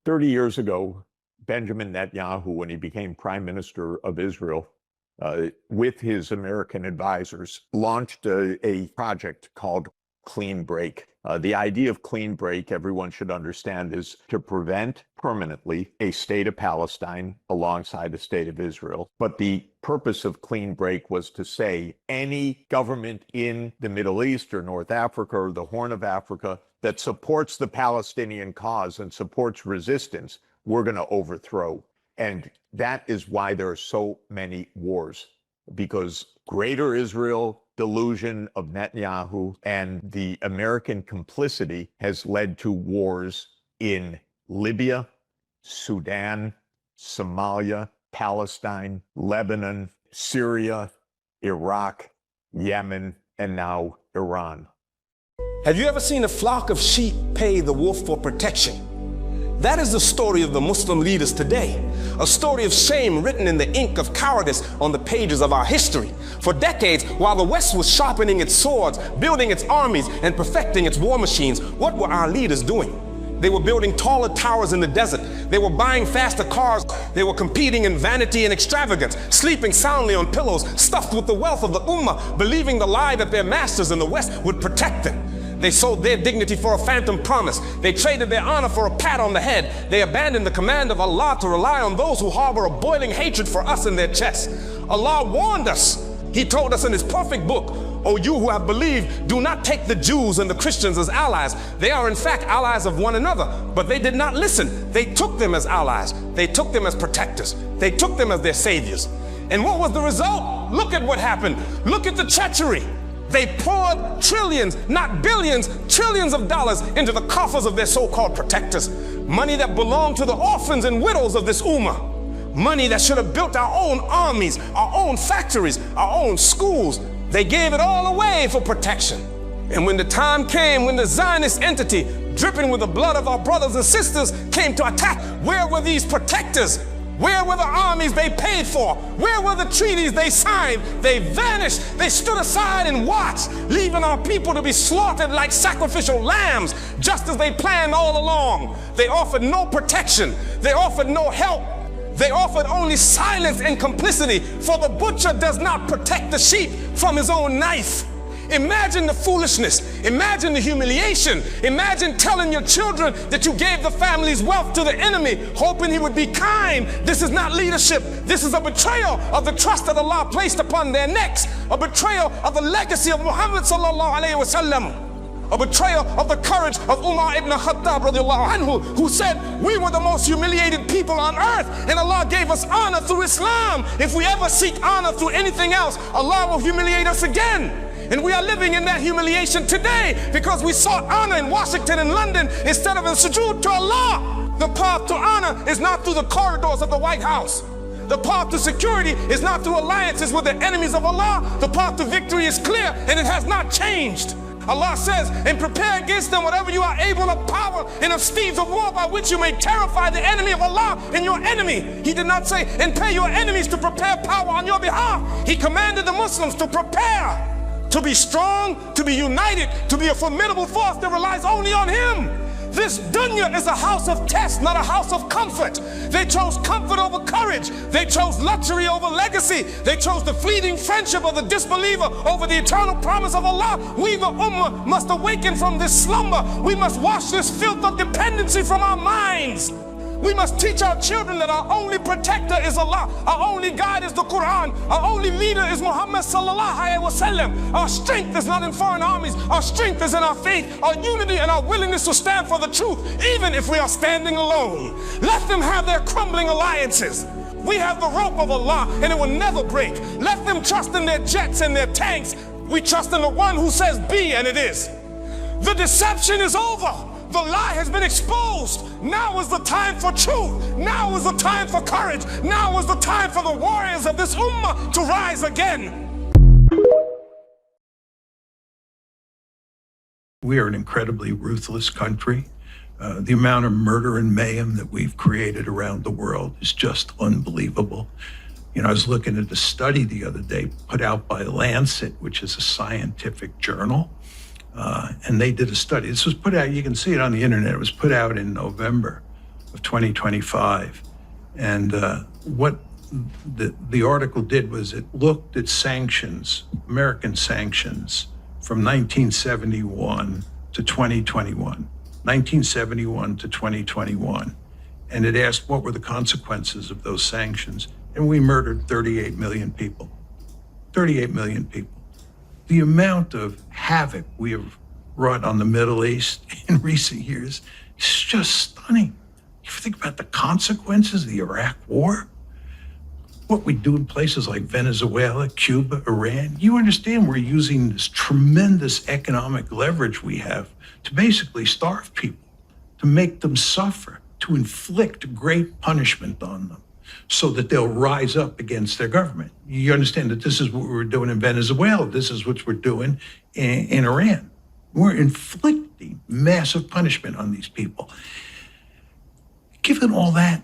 30 years ago, Benjamin Netanyahu, when he became prime minister of Israel, with his American advisors, launched a project called Clean Break. The idea of clean break, everyone should understand, is to prevent permanently a state of Palestine alongside the state of Israel. But the purpose of clean break was to say any government in the Middle East or North Africa or the Horn of Africa that supports the Palestinian cause and supports resistance, we're going to overthrow. And that is why there are so many wars, because Greater Israel delusion of Netanyahu and the American complicity has led to wars in Libya, Sudan, Somalia, Palestine, Lebanon, Syria, Iraq, Yemen, and now Iran. Have you ever seen a flock of sheep pay the wolf for protection? That is the story of the Muslim leaders today, a story of shame written in the ink of cowardice on the pages of our history. For decades, while the West was sharpening its swords, building its armies, and perfecting its war machines, what were our leaders doing? They were building taller towers in the desert. They were buying faster cars. They were competing in vanity and extravagance, sleeping soundly on pillows stuffed with the wealth of the Ummah, believing the lie that their masters in the West would protect them. They sold their dignity for a phantom promise. They traded their honor for a pat on the head. They abandoned the command of Allah to rely on those who harbor a boiling hatred for us in their chests. Allah warned us. He told us in His perfect book, "O you who have believed, do not take the Jews and the Christians as allies. They are in fact allies of one another." But they did not listen. They took them as allies. They took them as protectors. They took them as their saviors. And what was the result? Look at what happened. Look at the treachery. They poured trillions, not billions, trillions of dollars into the coffers of their so-called protectors. Money that belonged to the orphans and widows of this Ummah. Money that should have built our own armies, our own factories, our own schools. They gave it all away for protection. And when the time came, when the Zionist entity, dripping with the blood of our brothers and sisters, came to attack, where were these protectors? Where were the armies they paid for? Where were the treaties they signed? They vanished. They stood aside and watched, leaving our people to be slaughtered like sacrificial lambs, just as they planned all along. They offered no protection. They offered no help. They offered only silence and complicity, for the butcher does not protect the sheep from his own knife. Imagine the foolishness. Imagine the humiliation. Imagine telling your children that you gave the family's wealth to the enemy, hoping he would be kind. This is not leadership. This is a betrayal of the trust that Allah placed upon their necks, a betrayal of the legacy of Muhammad sallallahu alayhi wasallam, a betrayal of the courage of Umar ibn Khattab radiallahu anhu, who said, "We were the most humiliated people on earth, and Allah gave us honor through Islam. If we ever seek honor through anything else, Allah will humiliate us again." And we are living in that humiliation today because we sought honor in Washington and London instead of in sujood to Allah. The path to honor is not through the corridors of the White House. The path to security is not through alliances with the enemies of Allah. The path to victory is clear, and it has not changed. Allah says, "And prepare against them whatever you are able of power and of steeds of war by which you may terrify the enemy of Allah and your enemy." He did not say, "And pay your enemies to prepare power on your behalf." He commanded the Muslims to prepare, to be strong, to be united, to be a formidable force that relies only on Him. This dunya is a house of test, not a house of comfort. They chose comfort over courage. They chose luxury over legacy. They chose the fleeting friendship of the disbeliever over the eternal promise of Allah. We, the Ummah, must awaken from this slumber. We must wash this filth of dependency from our minds. We must teach our children that our only protector is Allah. Our only guide is the Quran. Our only leader is Muhammad sallallahu alaihi wasallam. Our strength is not in foreign armies. Our strength is in our faith, our unity, and our willingness to stand for the truth, even if we are standing alone. Let them have their crumbling alliances. We have the rope of Allah, and it will never break. Let them trust in their jets and their tanks. We trust in the one who says be, and it is. The deception is over. The lie has been exposed. Now is the time for truth. Now is the time for courage. Now is the time for the warriors of this ummah to rise again. We are an incredibly ruthless country. The amount of murder and mayhem that we've created around the world is just unbelievable. You know, I was looking at a study the other day put out by Lancet, which is a scientific journal. And they did a study. This was put out, you can see it on the internet. It was put out in November. of 2025. And what the article did was it looked at sanctions, American sanctions, from 1971 to 2021, 1971 to 2021. And it asked what were the consequences of those sanctions. And we murdered 38 million people. 38 million people. The amount of havoc we have wrought on the Middle East in recent years is just stunning. You think about the consequences of the Iraq War, what we do in places like Venezuela, Cuba, Iran. You understand we're using this tremendous economic leverage we have to basically starve people, to make them suffer, to inflict great punishment on them so that they'll rise up against their government. You understand that this is what we're doing in Venezuela. This is what we're doing in Iran. We're inflicting massive punishment on these people. Given all that,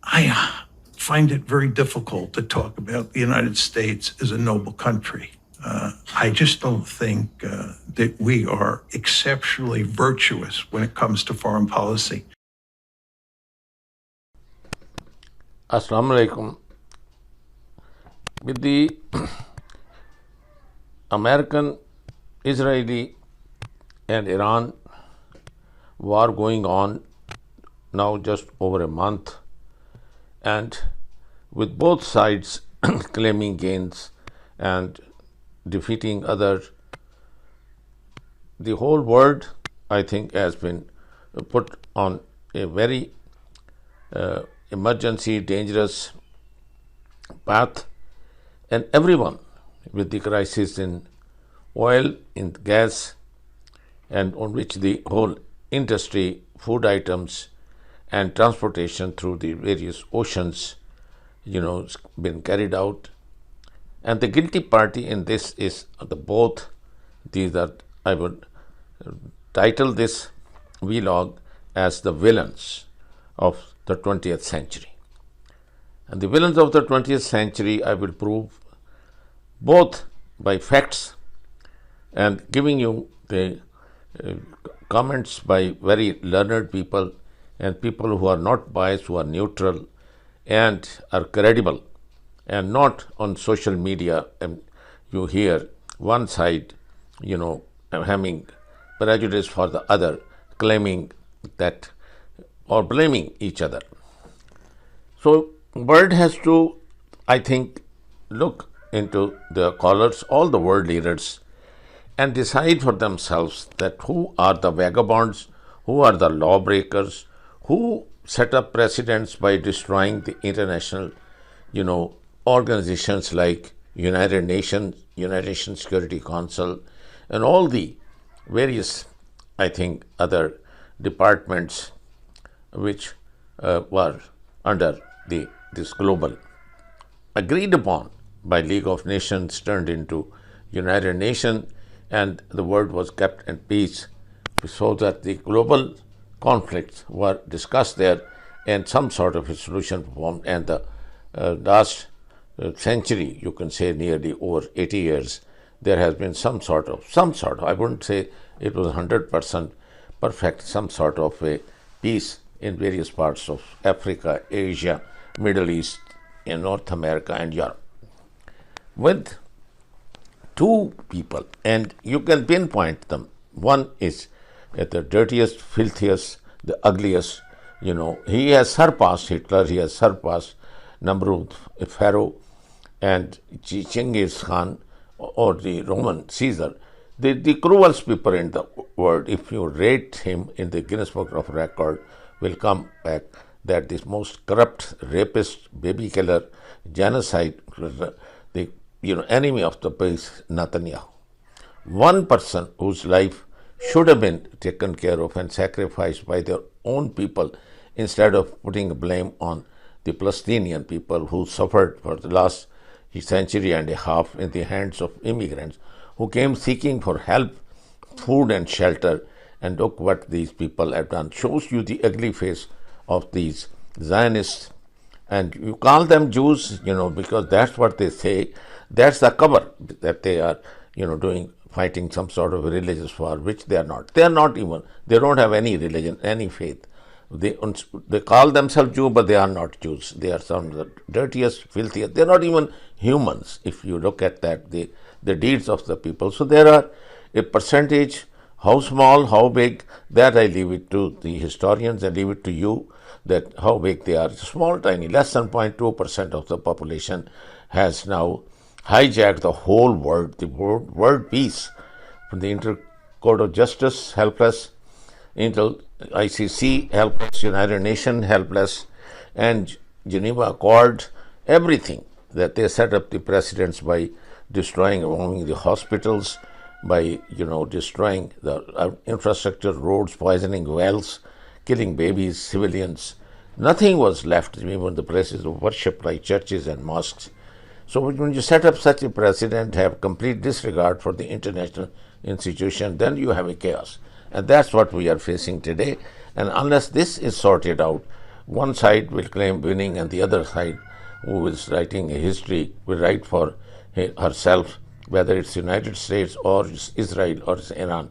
I find it very difficult to talk about the United States as a noble country. I just don't think that we are exceptionally virtuous when it comes to foreign policy. Assalamu alaikum. With the American, Israeli and Iran war going on now just over a month, and with both sides claiming gains and defeating others, the whole world, I think, has been put on a very emergency, dangerous path, and everyone with the crisis in oil, in gas, and on which the whole industry, food items, and transportation through the various oceans, been carried out. And the guilty party in this is the both. These are, I would title this vlog as the villains of the 20th century. And the villains of the 20th century I will prove both by facts and giving you the comments by very learned people and people who are not biased, who are neutral and are credible, and not on social media. And you hear one side, having prejudice for the other, claiming that or blaming each other. So world has to, I think, look into the callers, all the world leaders, and decide for themselves that who are the vagabonds, who are the lawbreakers, who set up precedents by destroying the international, organizations like United Nations Security Council, and all the various, I think, other departments which were under this global, agreed upon by League of Nations, turned into United Nations, and the world was kept in peace, so that the global conflicts were discussed there and some sort of a solution formed. And the last century, you can say nearly over 80 years, there has been some sort of, I wouldn't say it was 100% perfect, some sort of a peace in various parts of Africa, Asia, Middle East, in North America and Europe. With two people, and you can pinpoint them. One is the dirtiest, filthiest, the ugliest. He has surpassed Hitler, he has surpassed Namrud, Pharaoh, and Genghis Khan, or the Roman Caesar, the cruelest people in the world. If you rate him in the Guinness Book of Record, will come back that this most corrupt, rapist, baby killer, genocide, the enemy of the peace, Netanyahu. One person whose life should have been taken care of and sacrificed by their own people, instead of putting blame on the Palestinian people who suffered for the last century and a half in the hands of immigrants who came seeking for help, food and shelter. And look what these people have done. Shows you the ugly face of these Zionists. And you call them Jews, because that's what they say. That's the cover that they are, fighting some sort of religious war, which they are not. They are not even, they don't have any religion, any faith. They call themselves Jew, but they are not Jews. They are some of the dirtiest, filthiest. They are not even humans. If you look at that, the deeds of the people. So there are a percentage. How small, how big? That I leave it to the historians. I leave it to you. That how big they are. Small, tiny, less than 0.2% of the population has now hijacked the whole world. The world peace from the Intercourt of Justice helpless. ICC helpless, United Nations helpless, and Geneva Accord, everything that they set up the precedents by destroying, bombing the hospitals, by destroying the infrastructure, roads, poisoning wells, killing babies, civilians. Nothing was left, even the places of worship like churches and mosques. So when you set up such a precedent, have complete disregard for the international institution, then you have a chaos. And that's what we are facing today. And unless this is sorted out, one side will claim winning and the other side, who is writing a history, will write for herself, whether it's United States or Israel or Iran.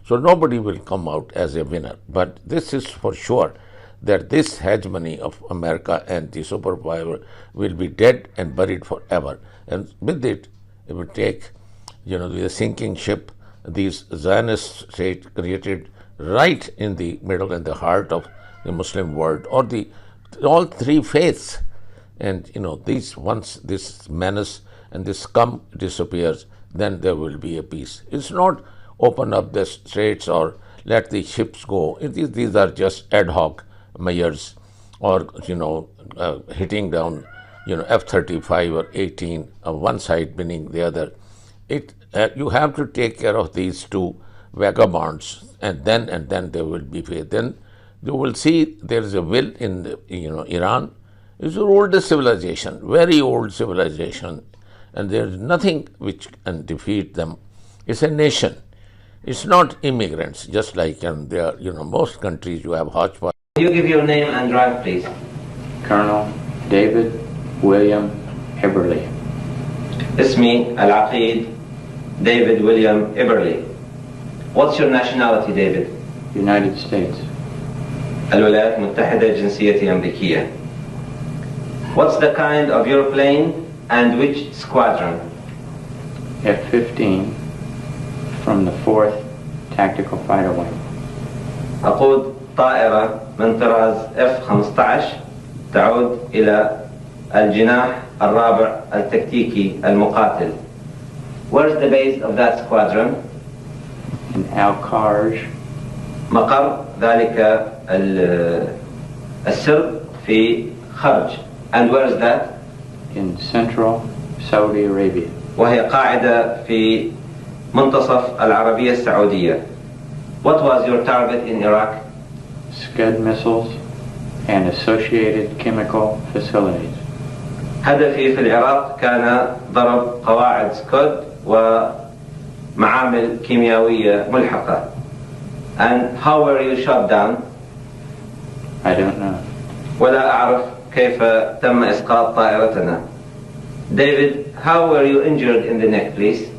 So nobody will come out as a winner. But this is for sure that this hegemony of America and the superpower will be dead and buried forever. And with it, it will take, the sinking ship, these Zionist state created right in the middle and the heart of the Muslim world, or all three faiths. And once this menace and this scum disappears, then there will be a peace. It's not open up the straits or let the ships go. These are just ad hoc measures, or hitting down F-35 or 18 on one side, winning the other. You have to take care of these two vagabonds, and then there will be faith. Then you will see there is a will in Iran. It's the oldest civilization, very old civilization, and there is nothing which can defeat them. It's a nation. It's not immigrants, just like there. Most countries you have hodgepodge. You give your name and rank, please. Colonel David William Eberly. اسمي العقيد David William Eberly. What's your nationality, David? United States. الولايات المتحدة جنسيتي أمريكية. What's the kind of your plane and which squadron? F-15 from the 4th Tactical Fighter Wing. أقود طائرة من طراز F-15 تعود إلى الجناح الرابع التكتيكي المقاتل. Where's the base of that squadron? In Al-Kharj. مقر ذلك السرب في خرج. And where is that? In Central Saudi Arabia. وهي قاعدة في منتصف العربية السعودية. What was your target in Iraq? Scud missiles and associated chemical facilities. هدفي في العراق كان ضرب قواعد سكود ومعامل كيميائية ملحقة. And how were you shot down? I don't know. ولا أعرف كيف تم إسقاط طائرتنا. David, how were you injured in the neck, please?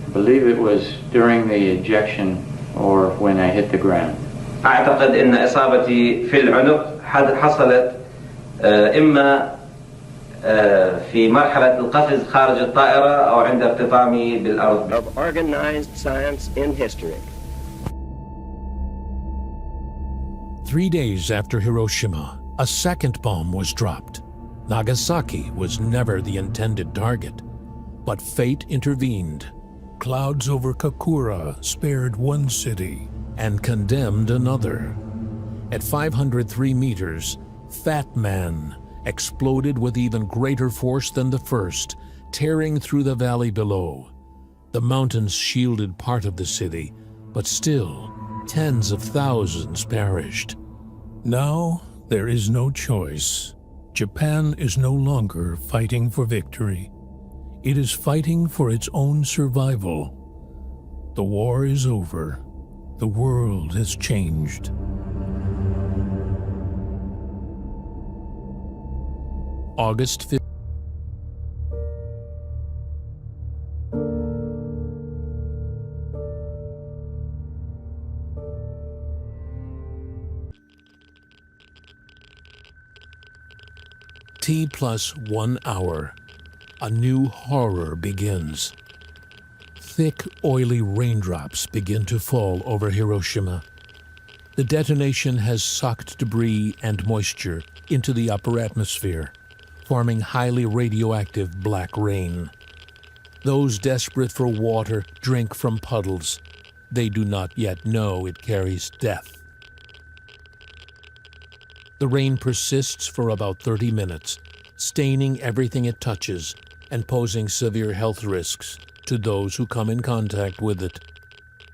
I believe it was during the ejection or when I hit the ground. أعتقد أن إصابتي في العنق حصلت إما في مرحلة القفز خارج الطائرة أو عند ارتطامي بالأرض. Of organized science in history. 3 days after Hiroshima, a second bomb was dropped. Nagasaki was never the intended target, but fate intervened. Clouds over Kakura spared one city and condemned another. At 503 meters, Fat Man exploded with even greater force than the first, tearing through the valley below. The mountains shielded part of the city, but still, tens of thousands perished. Now, there is no choice. Japan is no longer fighting for victory. It is fighting for its own survival. The war is over. The world has changed. August 5th. T plus 1 hour. A new horror begins. Thick, oily raindrops begin to fall over Hiroshima. The detonation has sucked debris and moisture into the upper atmosphere, forming highly radioactive black rain. Those desperate for water drink from puddles. They do not yet know it carries death. The rain persists for about 30 minutes, staining everything it touches and posing severe health risks to those who come in contact with it.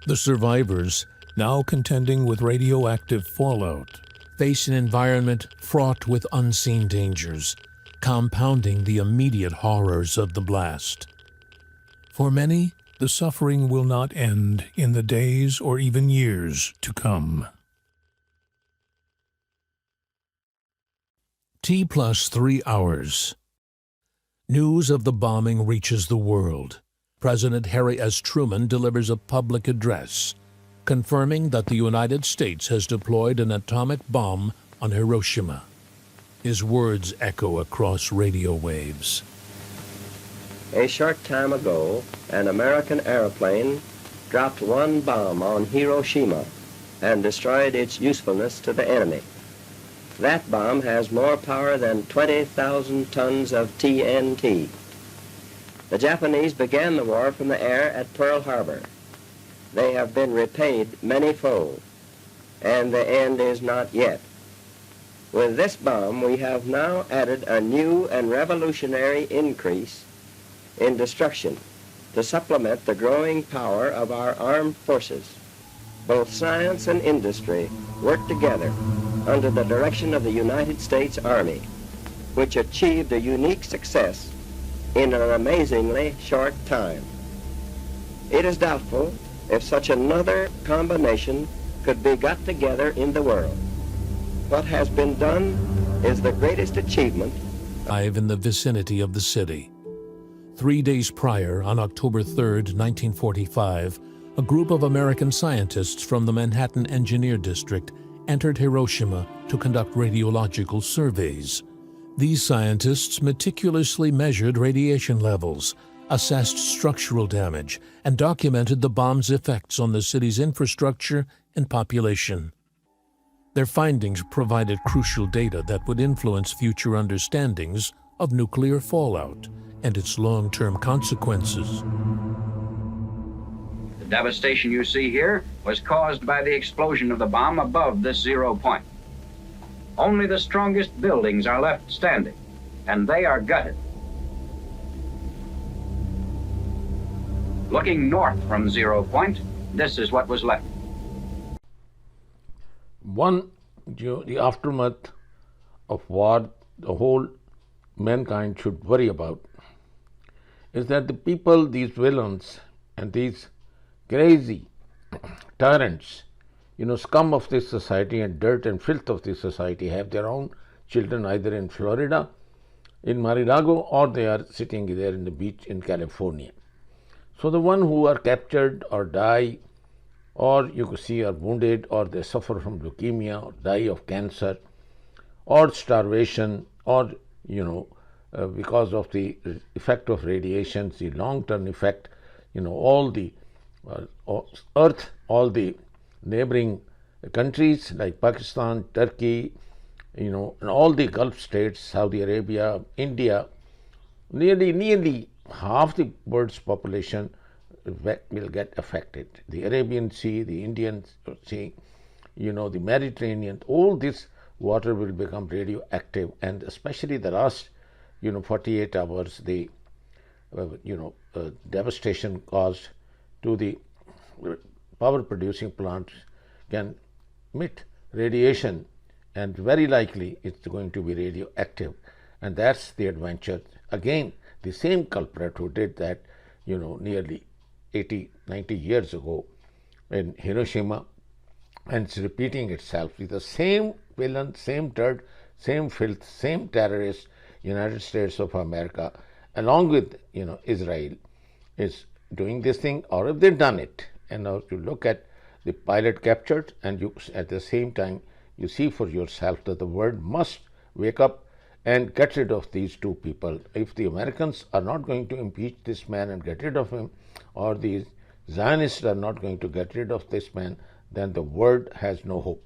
The survivors, now contending with radioactive fallout, face an environment fraught with unseen dangers, compounding the immediate horrors of the blast. For many, the suffering will not end in the days or even years to come. T plus 3 hours. News of the bombing reaches the world. President Harry S. Truman delivers a public address, confirming that the United States has deployed an atomic bomb on Hiroshima. His words echo across radio waves. A short time ago, an American airplane dropped one bomb on Hiroshima and destroyed its usefulness to the enemy. That bomb has more power than 20,000 tons of TNT. The Japanese began the war from the air at Pearl Harbor. They have been repaid many-fold, and the end is not yet. With this bomb, we have now added a new and revolutionary increase in destruction to supplement the growing power of our armed forces. Both science and industry work together under the direction of the United States Army, which achieved a unique success in an amazingly short time. It is doubtful if such another combination could be got together in the world. What has been done is the greatest achievement. In the vicinity of the city. 3 days prior, on October 3, 1945, a group of American scientists from the Manhattan Engineer District entered Hiroshima to conduct radiological surveys. These scientists meticulously measured radiation levels, assessed structural damage, and documented the bomb's effects on the city's infrastructure and population. Their findings provided crucial data that would influence future understandings of nuclear fallout and its long-term consequences. The devastation you see here was caused by the explosion of the bomb above this 0 point. Only the strongest buildings are left standing, and they are gutted. Looking north from 0 point, this is what was left. The aftermath of war, the whole mankind should worry about is that the people, these villains and these crazy tyrants, scum of this society and dirt and filth of this society, have their own children either in Florida, in Mar-a-Lago, or they are sitting there in the beach in California. So the one who are captured or die, or you could see are wounded, or they suffer from leukemia, or die of cancer, or starvation, or because of the effect of radiations, the long-term effect, all the earth, all the neighboring countries like Pakistan, Turkey, and all the Gulf states, Saudi Arabia, India, nearly half the world's population will get affected. The Arabian Sea, the Indian Sea, the Mediterranean, all this water will become radioactive, and especially the last 48 hours, the devastation caused to the power producing plants can emit radiation, and very likely it's going to be radioactive. And that's the adventure. Again, the same culprit who did that nearly 80-90 years ago in Hiroshima, and it's repeating itself with the same villain, same dirt, same filth, same terrorist. United States of America, along with Israel, is doing this thing, or have they done it? And now you look at the pilot captured, and you at the same time you see for yourself that the world must wake up and get rid of these two people. If the Americans are not going to impeach this man and get rid of him, or the Zionists are not going to get rid of this man, then the world has no hope.